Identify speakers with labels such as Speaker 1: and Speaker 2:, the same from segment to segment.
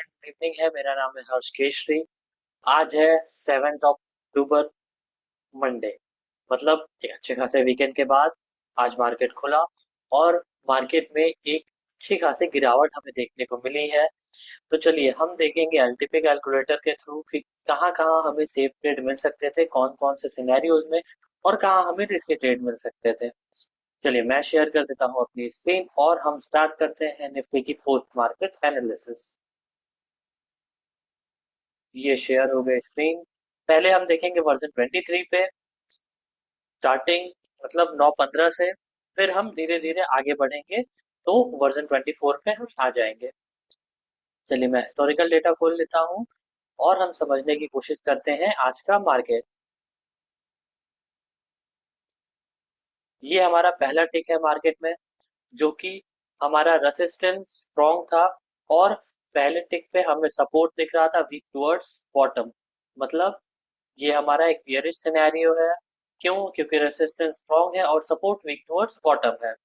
Speaker 1: Good evening है। मेरा नाम है हर्ष केशरी। आज है 7 अक्टूबर, मंडे। मतलब एक अच्छे खासे वीकेंड के बाद आज मार्केट खुला और मार्केट में एक अच्छी खासी गिरावट हमें देखने को मिली है। तो चलिए हम देखेंगे एलटीपी कैलकुलेटर के थ्रू कि कहाँ कहाँ हमें सेफ ट्रेड मिल सकते थे, कौन कौन से सिनेरियोज में, और कहाँ हमें रिस्की ट्रेड मिल सकते थे। चलिए मैं शेयर कर देता हूँ अपनी स्क्रीन और हम स्टार्ट करते हैं निफ्टी की पोस्ट मार्केट एनालिसिस। ये शेयर हो गई स्क्रीन। पहले हम देखेंगे वर्जन 23 पे, स्टार्टिंग मतलब 9:15 से। फिर हम धीरे धीरे आगे बढ़ेंगे तो वर्जन 24 पे हम आ जाएंगे। चलिए मैं हिस्टोरिकल डेटा खोल लेता हूँ और हम समझने की कोशिश करते हैं आज का मार्केट। ये हमारा पहला टिक है मार्केट में, जो कि हमारा रेसिस्टेंस स्ट्रॉन्ग था। और पहले टिक पे हमें सपोर्ट दिख रहा था वीक टुवर्ड्स बॉटम। मतलब ये हमारा एक बियरिश सिनेरियो है। क्यों? क्योंकि रेजिस्टेंस स्ट्रॉन्ग है और सपोर्ट वीक टुवर्ड्स बॉटम है।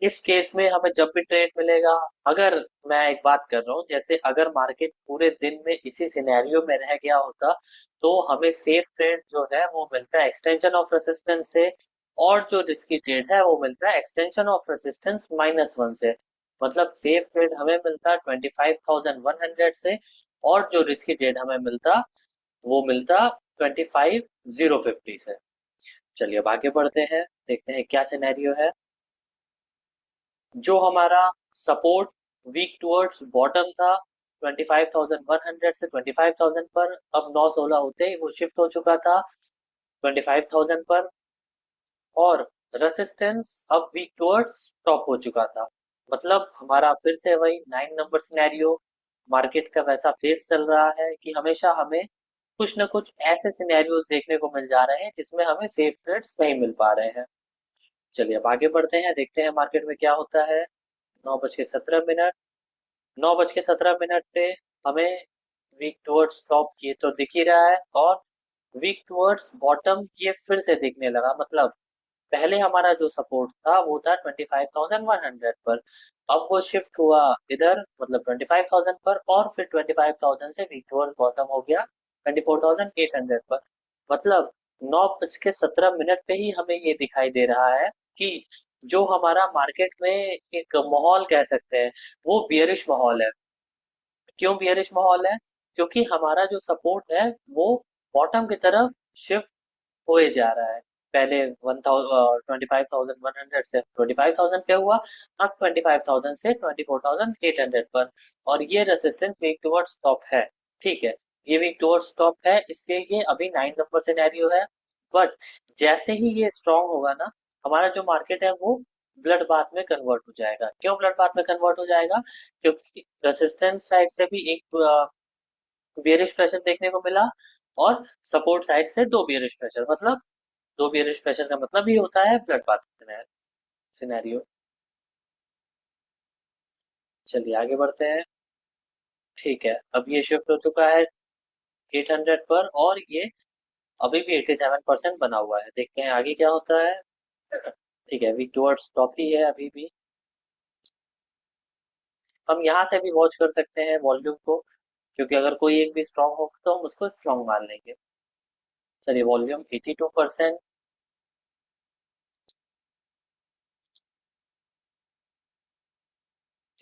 Speaker 1: इस केस में हमें जब भी ट्रेड मिलेगा, अगर मैं एक बात कर रहा हूँ, जैसे अगर मार्केट पूरे दिन में इसी सिनेरियो में रह गया होता तो हमें सेफ ट्रेड जो है वो मिलता है एक्सटेंशन ऑफ रेसिस्टेंस से, और जो रिस्की ट्रेड है वो मिलता है एक्सटेंशन ऑफ रेसिस्टेंस -1 से। मतलब सेफ ट्रेड हमें मिलता 25,100 से, और जो रिस्की ट्रेड हमें मिलता वो मिलता 25,050 से। चलिए अब आगे बढ़ते हैं, देखते हैं क्या सिनेरियो है। जो हमारा सपोर्ट वीक टुवर्ड्स बॉटम था 25,100 से 25,000 पर, अब 9:16 होते ही वो शिफ्ट हो चुका था 25,000 पर। और रेसिस्टेंस अब वीक टुवर्ड्स टॉप हो चुका था। मतलब हमारा फिर से वही 9 नंबर सिनेरियो मार्केट का वैसा फेस चल रहा है कि हमेशा हमें कुछ ना कुछ ऐसे सिनेरियोज देखने को मिल जा रहे हैं जिसमें हमें सेफ ट्रेड्स नहीं मिल पा रहे हैं। चलिए अब आगे बढ़ते हैं, देखते हैं मार्केट में क्या होता है। 9:17। 9:17 पे हमें वीक टुवर्ड्स टॉप ये तो दिख ही रहा है, और वीक टुवर्ड्स बॉटम ये फिर से दिखने लगा। मतलब पहले हमारा जो सपोर्ट था वो था 25,100 पर, अब वो शिफ्ट हुआ इधर मतलब 25,000 पर, और फिर 25,000 से वीक टुवर्ड्स बॉटम हो गया 24,800 पर। मतलब 9:17 पे ही हमें ये दिखाई दे रहा है कि जो हमारा मार्केट में एक माहौल कह सकते हैं वो बियरिश माहौल है। क्यों बियरिश माहौल है? क्योंकि हमारा जो सपोर्ट है वो बॉटम की तरफ शिफ्ट होए जा रहा है। पहले 25,100 से 25,000 पे हुआ, अब 25,000 से 24,800 पर। और ये रेसिस्टेंस वीक टुवर्ड्स टॉप है। ठीक है, ये वीक टुवर्ड्स टॉप है, इसलिए ये अभी 9 नंबर सिनेरियो है। बट जैसे ही ये स्ट्रांग होगा ना, हमारा जो मार्केट है वो ब्लड बाथ में कन्वर्ट हो जाएगा। क्यों ब्लड बाथ में कन्वर्ट हो जाएगा? क्योंकि रेसिस्टेंस साइड से भी एक बियरिश प्रेशर देखने को मिला, और सपोर्ट साइड से दो बियरिश प्रेशर। मतलब दो बियरिश प्रेशर का मतलब ही होता है ब्लड बाथ सिनेरियो। चलिए आगे बढ़ते हैं। ठीक है, अब ये शिफ्ट हो चुका है 800 पर, और ये अभी भी 87% बना हुआ है। देखते हैं आगे क्या होता है। ठीक है, वीक टुवर्ड्स टॉप ही है अभी भी। हम यहाँ से भी वॉच कर सकते हैं वॉल्यूम को, क्योंकि अगर कोई एक भी स्ट्रांग हो तो हम उसको स्ट्रांग मान लेंगे। चलिए वॉल्यूम 82%।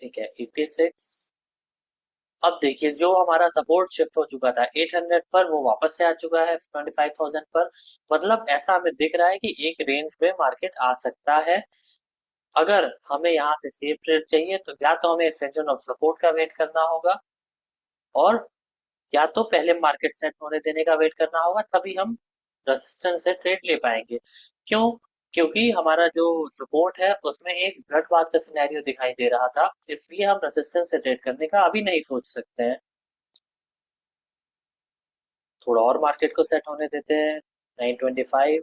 Speaker 1: ठीक है 86। अब देखिए जो हमारा सपोर्ट शिफ्ट हो चुका था 800 पर, वो वापस से आ चुका है 25,000 पर। मतलब ऐसा हमें दिख रहा है कि एक रेंज में मार्केट आ सकता है। अगर हमें यहाँ से सेफ ट्रेड चाहिए तो या तो हमें एक्सटेंशन ऑफ सपोर्ट का वेट करना होगा, और या तो पहले मार्केट सेट होने देने का वेट करना होगा, तभी हम रेजिस्टेंस से ट्रेड ले पाएंगे। क्यों? क्योंकि हमारा जो सपोर्ट है उसमें एक ब्लड बाथ का सिनेरियो दिखाई दे रहा था, इसलिए हम रेजिस्टेंस से ट्रेड करने का अभी नहीं सोच सकते हैं। थोड़ा और मार्केट को सेट होने देते हैं। 925।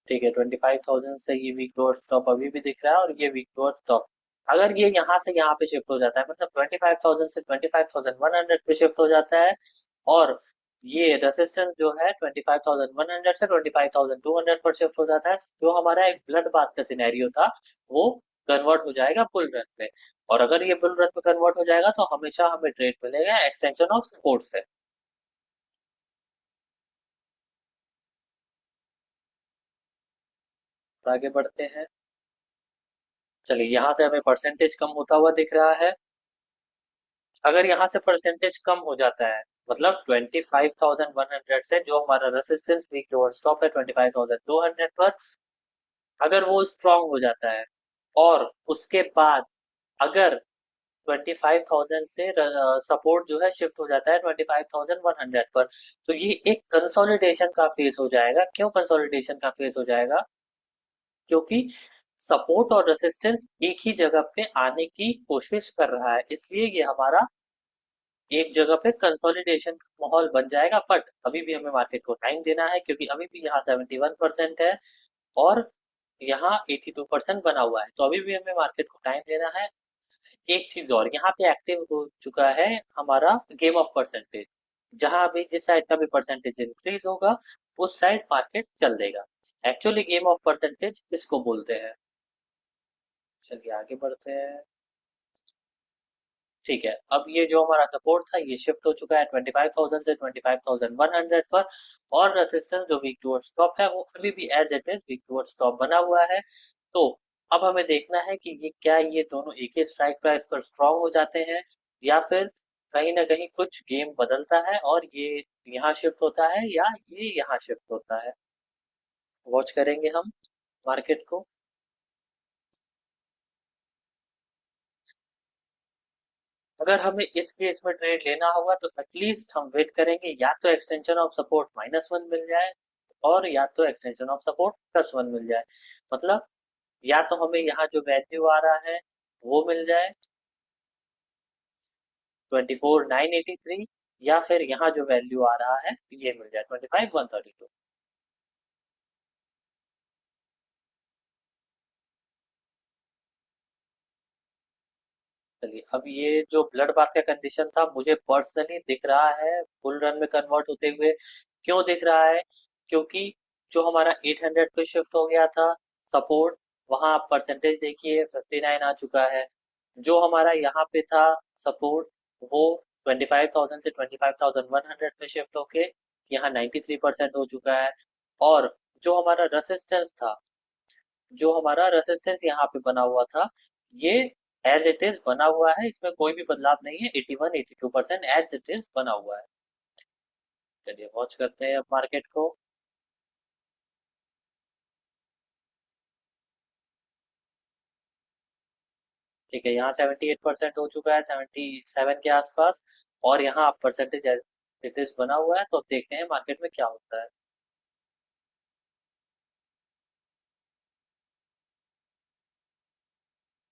Speaker 1: ठीक है 25,000 से ये वीक लोअर स्टॉप अभी भी दिख रहा है, और ये वीक लोअर स्टॉप अगर ये यहाँ से यहाँ पे शिफ्ट हो जाता है, मतलब 25,000 से 25,100 पे शिफ्ट हो जाता है, और ये रेसिस्टेंस जो है 25,100 से 25,200 पर शिफ्ट हो जाता है, जो हमारा एक ब्लड बाथ का सिनेरियो था वो कन्वर्ट हो जाएगा बुल रन पे। और अगर ये बुल रन पे कन्वर्ट हो जाएगा तो हमेशा हमें ट्रेड मिलेगा एक्सटेंशन ऑफ सपोर्ट से। तो आगे बढ़ते हैं। चलिए यहाँ से हमें परसेंटेज कम होता हुआ दिख रहा है। अगर यहाँ से परसेंटेज कम हो जाता है, मतलब 25,100 से जो हमारा रेसिस्टेंस वीक लोअर स्टॉप है 25,200 पर, अगर वो स्ट्रांग हो जाता है और उसके बाद अगर 25,000 से सपोर्ट जो है शिफ्ट हो जाता है 25,100 पर, तो ये एक कंसोलिडेशन का फेज हो जाएगा। क्यों कंसोलिडेशन का फेज हो जाएगा? क्योंकि सपोर्ट और रेसिस्टेंस एक ही जगह पे आने की कोशिश कर रहा है, इसलिए ये हमारा एक जगह पे कंसोलिडेशन का माहौल बन जाएगा। बट अभी भी हमें मार्केट को टाइम देना है, क्योंकि अभी भी यहाँ 71% है और यहाँ 82% बना हुआ है, तो अभी भी हमें मार्केट को टाइम देना है। एक चीज और, यहाँ पे एक्टिव हो चुका है हमारा गेम ऑफ परसेंटेज। जहां भी जिस साइड का भी परसेंटेज इंक्रीज होगा उस साइड मार्केट चल देगा। एक्चुअली गेम ऑफ परसेंटेज इसको बोलते हैं। चलिए आगे बढ़ते हैं। ठीक है, अब ये जो हमारा सपोर्ट था ये शिफ्ट हो चुका है 25,000 से 25,100 पर। और रेसिस्टेंस जो वीक टुवर्ड्स टॉप है वो अभी भी as it is week towards top बना हुआ है। तो अब हमें देखना है कि ये क्या ये दोनों एक ही स्ट्राइक प्राइस पर स्ट्रांग हो जाते हैं, या फिर कहीं ना कहीं कुछ गेम बदलता है और ये यहाँ शिफ्ट होता है या ये यहाँ शिफ्ट होता है। वॉच करेंगे हम मार्केट को। अगर हमें इस केस में ट्रेड लेना होगा तो एटलीस्ट हम वेट करेंगे, या तो एक्सटेंशन ऑफ सपोर्ट -1 मिल जाए और या तो एक्सटेंशन ऑफ सपोर्ट +1 मिल जाए। मतलब या तो हमें यहाँ जो वैल्यू आ रहा है वो मिल जाए 24,983, या फिर यहाँ जो वैल्यू आ रहा है ये मिल जाए 25,132। चलिए, अब ये जो ब्लड बाथ का कंडीशन था मुझे पर्सनली दिख रहा है फुल रन में कन्वर्ट होते हुए। क्यों दिख रहा है? क्योंकि जो हमारा 800 पे शिफ्ट हो गया था सपोर्ट, वहां आप परसेंटेज देखिए 59 आ चुका है। जो हमारा यहाँ पे था सपोर्ट, वो 25,000 से 25,100 पे शिफ्ट होके यहाँ 93% हो चुका है। और जो हमारा रेसिस्टेंस था, जो हमारा रेसिस्टेंस यहाँ पे बना हुआ था, ये एज इट इज बना हुआ है, इसमें कोई भी बदलाव नहीं है। 81 82% एज इट इज बना हुआ है। चलिए वॉच करते हैं अब मार्केट को। ठीक है, यहाँ 78% हो चुका है, 77 के आसपास। और यहाँ परसेंटेज एज इट इज बना हुआ है, तो अब देखते हैं मार्केट में क्या होता है।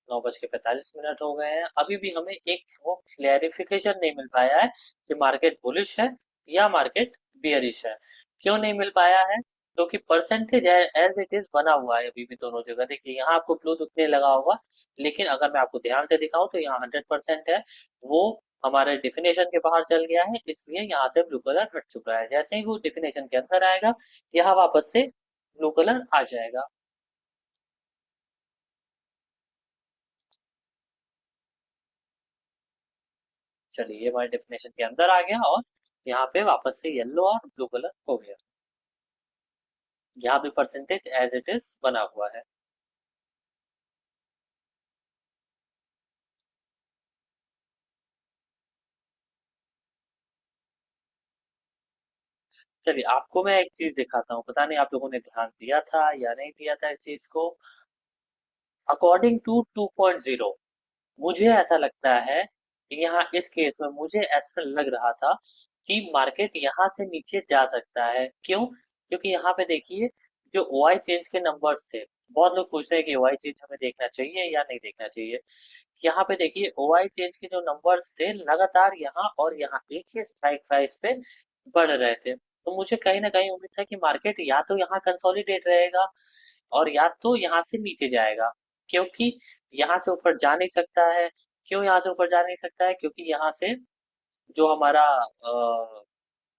Speaker 1: 9:45 हो गए हैं, अभी भी हमें एक वो क्लैरिफिकेशन नहीं मिल पाया है कि मार्केट बुलिश है या मार्केट बियरिश है। क्यों नहीं मिल पाया है? क्योंकि परसेंटेज एज इट इज बना हुआ है अभी भी दोनों जगह। देखिए यहाँ आपको ब्लू दिखने लगा होगा, लेकिन अगर मैं आपको ध्यान से दिखाऊं तो यहाँ 100% है। वो हमारे डिफिनेशन के बाहर चल गया है, इसलिए यहाँ से ब्लू कलर हट चुका है। जैसे ही वो डिफिनेशन के अंदर आएगा यहाँ वापस से ब्लू कलर आ जाएगा। चलिए ये हमारे डेफिनेशन के अंदर आ गया और यहाँ पे वापस से येलो और ब्लू कलर हो गया। यहाँ भी परसेंटेज एज इट इज बना हुआ है। चलिए आपको मैं एक चीज दिखाता हूँ, पता नहीं आप लोगों ने ध्यान दिया था या नहीं दिया था इस चीज को। अकॉर्डिंग टू 2.0, मुझे ऐसा लगता है कि यहाँ इस केस में मुझे ऐसा लग रहा था कि मार्केट यहाँ से नीचे जा सकता है। क्यों? क्योंकि यहाँ पे देखिए जो ओआई चेंज के नंबर्स थे, बहुत लोग पूछ रहे हैं कि ओआई चेंज हमें देखना चाहिए या नहीं देखना चाहिए। यहाँ पे देखिए ओआई चेंज के जो नंबर्स थे लगातार यहाँ और यहाँ एक ही स्ट्राइक प्राइस पे बढ़ रहे थे, तो मुझे कहीं ना कहीं उम्मीद था कि मार्केट या तो यहाँ कंसोलिडेट रहेगा और या तो यहाँ से नीचे जाएगा। क्योंकि यहाँ से ऊपर जा नहीं सकता है। क्यों यहाँ से ऊपर जा नहीं सकता है? क्योंकि यहाँ से जो हमारा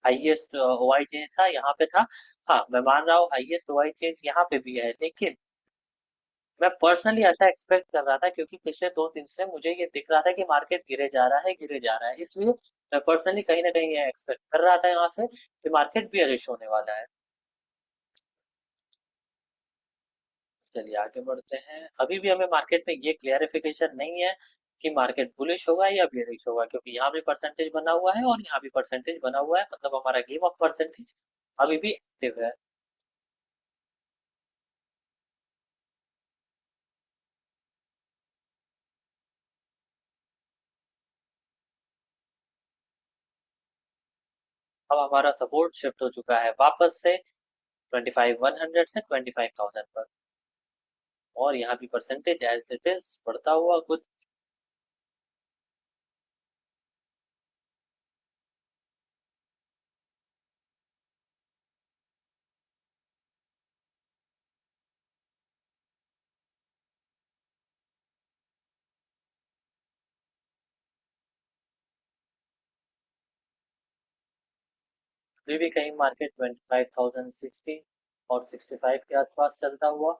Speaker 1: हाईएस्ट ओआई चेंज था यहाँ पे था। हाँ मैं मान रहा हूँ हाईएस्ट ओआई चेंज यहाँ पे भी है, लेकिन मैं पर्सनली ऐसा एक्सपेक्ट कर रहा था क्योंकि पिछले 2 दिन से मुझे ये दिख रहा था कि मार्केट गिरे जा रहा है, गिरे जा रहा है, इसलिए मैं पर्सनली कहीं ना कहीं ये एक्सपेक्ट कर रहा था यहाँ से कि मार्केट बियरिश होने वाला है। चलिए आगे बढ़ते हैं। अभी भी हमें मार्केट में ये क्लियरिफिकेशन नहीं है कि मार्केट बुलिश होगा या बेरिश होगा, क्योंकि यहाँ भी परसेंटेज बना हुआ है और यहाँ भी परसेंटेज बना हुआ है, मतलब हमारा गेम ऑफ परसेंटेज अभी भी एक्टिव है। अब हमारा सपोर्ट शिफ्ट हो चुका है वापस से 25,100 से 25,000 पर, और यहाँ भी परसेंटेज एज इट इज बढ़ता हुआ कुछ। अभी भी कहीं मार्केट 25,060 और 65 के आसपास चलता हुआ।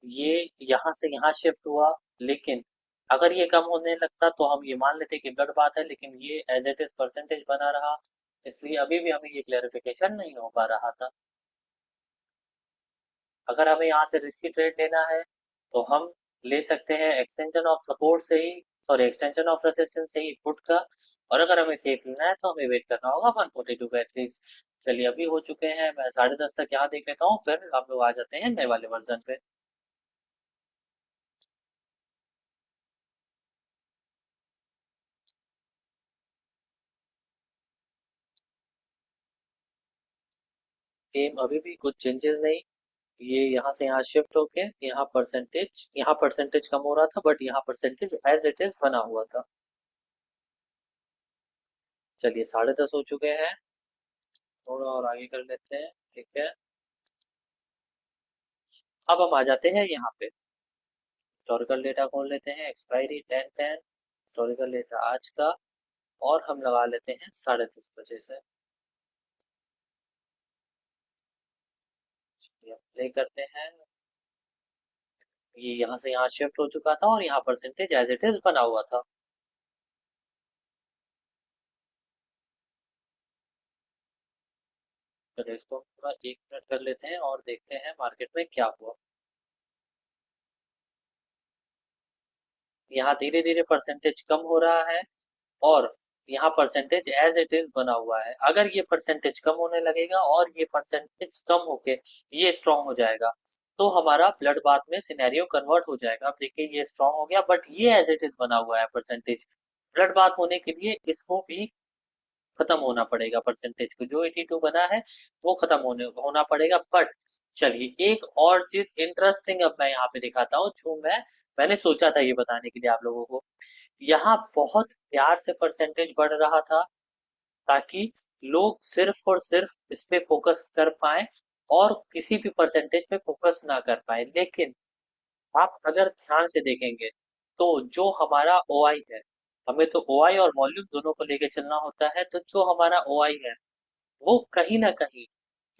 Speaker 1: ये यहाँ से यहाँ शिफ्ट हुआ, लेकिन अगर ये कम होने लगता तो हम ये मान लेते कि गलत बात है, लेकिन ये एज इट इज परसेंटेज बना रहा, इसलिए अभी भी हमें ये क्लेरिफिकेशन नहीं हो पा रहा था। अगर हमें यहाँ से रिस्की ट्रेड लेना है तो हम ले सकते हैं एक्सटेंशन ऑफ सपोर्ट से ही, सॉरी एक्सटेंशन ऑफ रेसिस्टेंस से ही पुट का। और अगर हमें सेफ लेना है तो हमें वेट करना होगा 142 का एटलीस्ट। चलिए अभी हो चुके हैं, मैं 10:30 तक यहाँ देख लेता हूँ, फिर हम लोग आ जाते हैं नए वाले वर्जन पे। सेम अभी भी कुछ चेंजेस नहीं। ये यहाँ से यहाँ शिफ्ट होके यहाँ परसेंटेज कम हो रहा था, बट यहाँ परसेंटेज एज इट इज बना हुआ था। चलिए 10:30 हो चुके हैं, थोड़ा और आगे कर लेते हैं। ठीक है, अब हम आ जाते हैं यहाँ पे हिस्टोरिकल डेटा खोल लेते हैं, एक्सपायरी 10/10, हिस्टोरिकल डेटा आज का, और हम लगा लेते हैं 10:30 बजे से। ये प्ले करते हैं। ये यहाँ से यहाँ शिफ्ट हो चुका था और यहाँ परसेंटेज एज इट इज बना हुआ था। तो इसको पूरा 1 मिनट कर लेते हैं और देखते हैं मार्केट में क्या हुआ। यहाँ धीरे धीरे परसेंटेज कम हो रहा है, और यहाँ परसेंटेज एज इट इज बना हुआ है। अगर ये परसेंटेज कम होने लगेगा और ये परसेंटेज कम होके ये स्ट्रांग हो जाएगा, तो हमारा ब्लड बाथ में सिनेरियो कन्वर्ट हो जाएगा। अब देखिए ये स्ट्रांग हो गया, बट ये एज इट इज बना हुआ है परसेंटेज। ब्लड बाथ होने के लिए इसको भी खत्म होना पड़ेगा, परसेंटेज को जो 82 बना है वो खत्म होना पड़ेगा। बट चलिए एक और चीज इंटरेस्टिंग अब मैं यहाँ पे दिखाता हूँ, जो मैंने सोचा था ये बताने के लिए आप लोगों को। यहाँ बहुत प्यार से परसेंटेज बढ़ रहा था, ताकि लोग सिर्फ और सिर्फ इस पे फोकस कर पाए और किसी भी परसेंटेज पे फोकस ना कर पाए। लेकिन आप अगर ध्यान से देखेंगे तो जो हमारा ओआई है, हमें तो ओआई और वॉल्यूम दोनों को लेके चलना होता है, तो जो हमारा ओआई है वो कहीं ना कहीं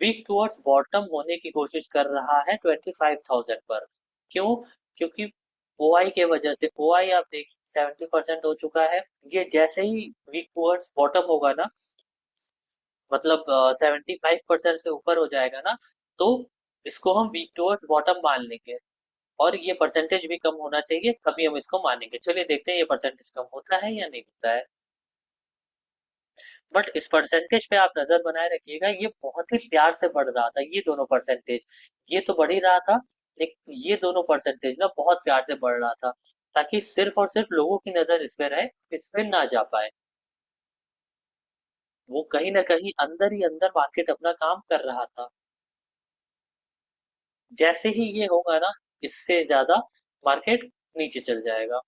Speaker 1: वीक टुवर्ड्स बॉटम होने की कोशिश कर रहा है 25,000 पर। क्यों? क्योंकि ओआई के वजह से ओआई आप देखिए 70% हो चुका है। ये जैसे ही वीक टुवर्ड्स बॉटम होगा ना, मतलब 75% से ऊपर हो जाएगा ना, तो इसको हम वीक टुवर्ड्स बॉटम मान लेंगे, और ये परसेंटेज भी कम होना चाहिए तभी हम इसको मानेंगे। चलिए देखते हैं ये परसेंटेज कम होता है या नहीं होता है। बट इस परसेंटेज पे आप नजर बनाए रखिएगा, ये बहुत ही प्यार से बढ़ रहा था, ये दोनों परसेंटेज। ये तो बढ़ ही रहा था, लेकिन ये दोनों परसेंटेज ना बहुत प्यार से बढ़ रहा था, ताकि सिर्फ और सिर्फ लोगों की नजर इस पे रहे, इस पे ना जा पाए। वो कहीं ना कहीं अंदर ही अंदर मार्केट अपना काम कर रहा था। जैसे ही ये होगा ना, इससे ज्यादा मार्केट नीचे चल जाएगा।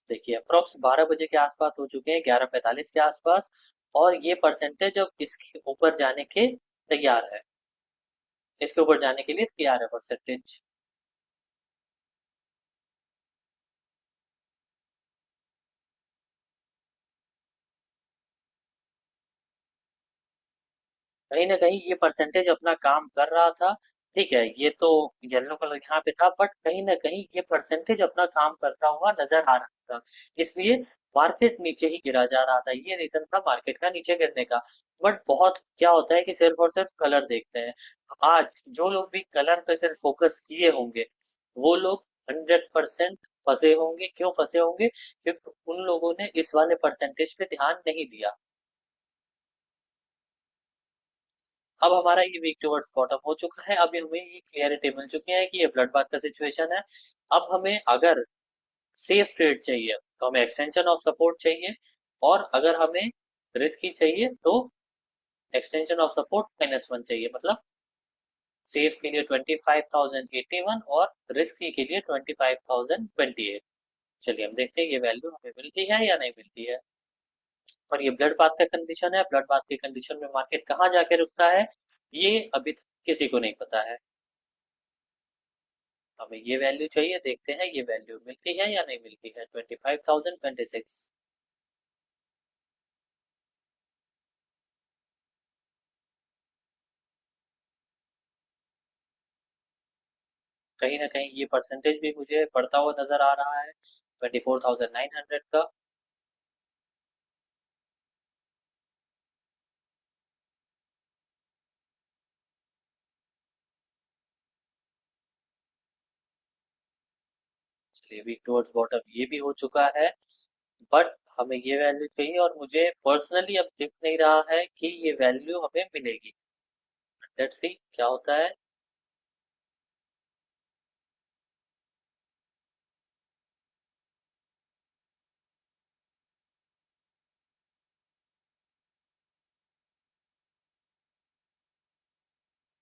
Speaker 1: देखिए अप्रोक्स 12 बजे के आसपास हो चुके हैं, 11:45 के आसपास, और ये परसेंटेज अब इसके ऊपर जाने के तैयार है, इसके ऊपर जाने के लिए तैयार है परसेंटेज। कहीं ना कहीं ये परसेंटेज अपना काम कर रहा था। ठीक है, ये तो येलो कलर यहाँ पे था, बट कहीं ना कहीं ये परसेंटेज अपना काम करता हुआ नजर आ रहा था। इसलिए मार्केट नीचे ही गिरा जा रहा था, ये रीजन था मार्केट का नीचे गिरने का। बट बहुत क्या होता है कि सिर्फ और सिर्फ कलर देखते हैं। आज जो लोग भी कलर पे सिर्फ फोकस किए होंगे, वो लोग 100% फंसे होंगे। क्यों फंसे होंगे? क्योंकि उन लोगों ने इस वाले परसेंटेज पे ध्यान नहीं दिया। अब हमारा ये वीक टुवर्ड्स बॉटम हो चुका है, अभी हमें ये क्लियरिटी मिल चुकी है कि ये ब्लड बाथ का सिचुएशन है। अब हमें अगर सेफ ट्रेड चाहिए तो हमें एक्सटेंशन ऑफ सपोर्ट चाहिए, और अगर हमें रिस्की चाहिए तो एक्सटेंशन ऑफ सपोर्ट -1 चाहिए। मतलब सेफ के लिए 25,081 और रिस्की के लिए 25,028। चलिए हम देखते हैं ये वैल्यू हमें मिलती है या नहीं मिलती है। और ये ब्लड बाथ का कंडीशन है, ब्लड बाथ के कंडीशन में मार्केट कहाँ जाके रुकता है, ये अभी तक किसी को नहीं पता है। हमें ये वैल्यू चाहिए, देखते हैं ये वैल्यू मिलती है या नहीं मिलती है। 25,026। कहीं ना कहीं ये परसेंटेज भी मुझे बढ़ता हुआ नजर आ रहा है, 24,900 का। चलिए वीक टुवर्ड्स बॉटम ये भी हो चुका है, बट हमें ये वैल्यू चाहिए, और मुझे पर्सनली अब दिख नहीं रहा है कि ये वैल्यू हमें मिलेगी। लेट्स सी क्या होता है।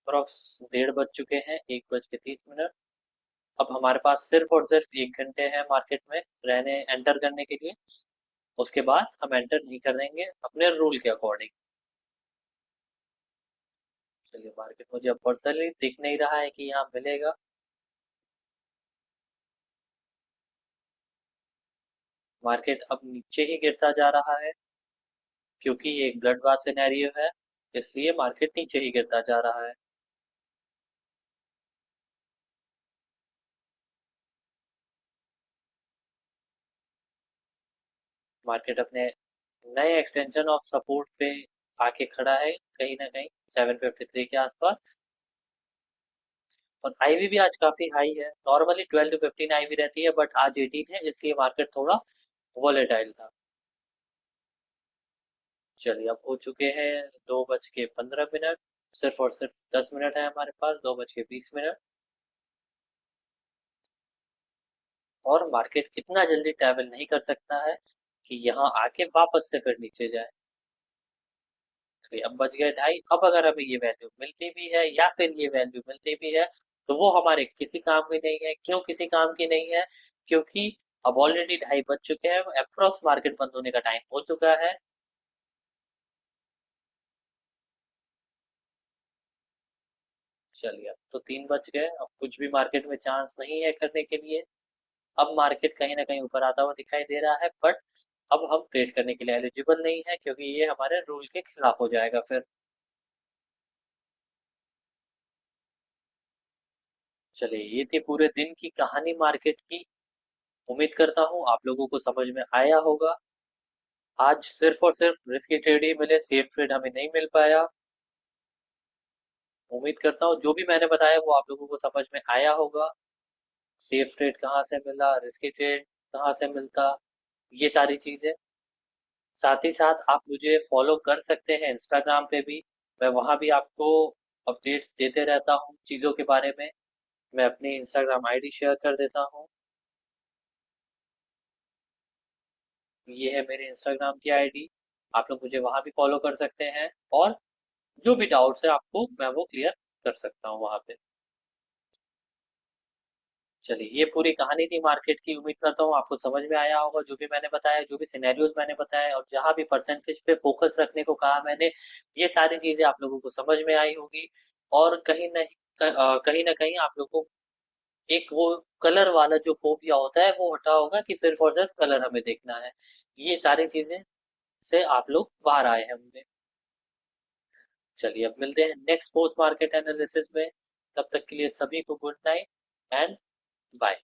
Speaker 1: अप्रॉक्स 1:30 बज चुके हैं, 1:30। अब हमारे पास सिर्फ और सिर्फ 1 घंटे हैं मार्केट में रहने एंटर करने के लिए। उसके बाद हम एंटर नहीं करेंगे अपने रूल के अकॉर्डिंग। चलिए मार्केट मुझे अब पर्सनली दिख नहीं रहा है कि यहाँ मिलेगा। मार्केट अब नीचे ही गिरता जा रहा है, क्योंकि ये एक ब्लड बाथ सिनेरियो है, इसलिए मार्केट नीचे ही गिरता जा रहा है। मार्केट अपने नए एक्सटेंशन ऑफ सपोर्ट पे आके खड़ा है, कहीं ना कहीं 753 के आसपास। और आईवी भी आज काफी हाई है, नॉर्मली 12 to 15 आईवी रहती है, बट आज 18 है, इसलिए मार्केट थोड़ा वॉलेटाइल था। चलिए अब हो चुके हैं 2:15। सिर्फ और सिर्फ 10 मिनट है हमारे पास, 2:20। और मार्केट इतना जल्दी ट्रैवल नहीं कर सकता है कि यहाँ आके वापस से फिर नीचे जाए। तो अब बच गए 2:30। अब अगर हमें ये वैल्यू मिलती भी है या फिर ये वैल्यू मिलती भी है, तो वो हमारे किसी काम की नहीं है। क्यों किसी काम की नहीं है? क्योंकि अब ऑलरेडी 2:30 बज चुके हैं, अप्रोक्स मार्केट बंद होने का टाइम हो चुका है। चलिए अब तो 3 बज गए, अब कुछ भी मार्केट में चांस नहीं है करने के लिए। अब मार्केट कहीं ना कहीं ऊपर आता हुआ दिखाई दे रहा है, बट अब हम ट्रेड करने के लिए एलिजिबल नहीं है, क्योंकि ये हमारे रूल के खिलाफ हो जाएगा फिर। चलिए ये थी पूरे दिन की कहानी मार्केट की। उम्मीद करता हूँ आप लोगों को समझ में आया होगा। आज सिर्फ और सिर्फ रिस्की ट्रेड ही मिले, सेफ ट्रेड हमें नहीं मिल पाया। उम्मीद करता हूँ जो भी मैंने बताया वो आप लोगों को समझ में आया होगा। सेफ ट्रेड कहाँ से मिला, रिस्की ट्रेड कहाँ से मिलता, ये सारी चीजें। साथ ही साथ आप मुझे फॉलो कर सकते हैं इंस्टाग्राम पे भी। मैं वहाँ भी आपको अपडेट्स देते रहता हूँ चीज़ों के बारे में। मैं अपनी इंस्टाग्राम आईडी शेयर कर देता हूँ। ये है मेरे इंस्टाग्राम की आईडी। आप लोग मुझे वहाँ भी फॉलो कर सकते हैं, और जो भी डाउट्स है आपको मैं वो क्लियर कर सकता हूँ वहाँ पे। चलिए ये पूरी कहानी थी मार्केट की। उम्मीद करता हूँ आपको समझ में आया होगा जो भी मैंने बताया, जो भी सिनेरियोज मैंने बताया, और जहाँ भी परसेंटेज पे फोकस रखने को कहा मैंने, ये सारी चीजें आप लोगों को समझ में आई होगी। और कहीं ना कहीं आप लोगों को एक वो कलर वाला जो फोबिया होता है वो हटा होगा, कि सिर्फ और सिर्फ कलर हमें देखना है। ये सारी चीजें से आप लोग बाहर आए हैं होंगे। चलिए अब मिलते हैं नेक्स्ट फोर्थ मार्केट एनालिसिस में। तब तक के लिए सभी को गुड नाइट एंड बाय।